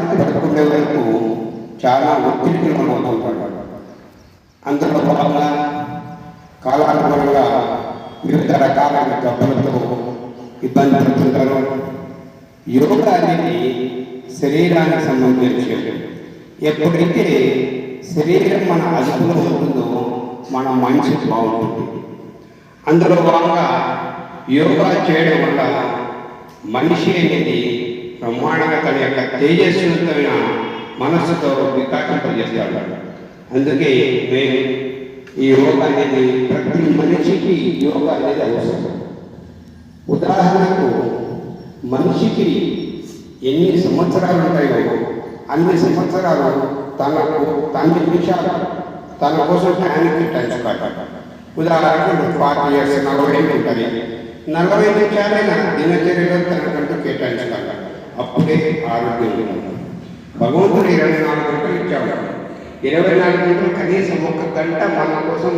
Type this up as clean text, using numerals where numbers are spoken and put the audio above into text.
రాత్రి పడుకునే వరకు చాలా ఒత్తిడికి లోనవుతుంటాడు. అందులో భాగంగా కాలానుగుణంగా వివిధ రకాలైన జబ్బులతో ఇబ్బంది పడుతుంటారు. యోగా అనేది శరీరానికి సంబంధించి ఎప్పుడైతే శరీరం మన అదుపులో ఉంటుందో మన మనసు బాగుంటుంది. అందులో భాగంగా యోగా చేయడం వల్ల మనిషి అనేది బ్రహ్మాండంగా తన యొక్క తేజస్వంతమైన మనస్సుతో వికాసింపజేస్తాడు. అందుకే మేము ఈ యోగా అనేది ప్రతి మనిషికి యోగా అనేది అవసరం. ఉదాహరణకు మనిషికి ఎన్ని సంవత్సరాలు ఉంటాయో అన్ని సంవత్సరాలు తన నిమిషాలు తన కోసం టైం కేటాయించుకోవాలి. ఉదాహరణకు 40 years 40 ఏళ్ళు ఉంటుంది. 40 నిమిషాలైనా దినచర్యలో తనకంటూ కేటాయించుకోవాలి. అప్పుడే ఆరోగ్యం ఉంటుంది. భగవంతుడు 24 గంటలు ఇచ్చాడు. 24 గంటలు కనీసం 1 గంట మన కోసం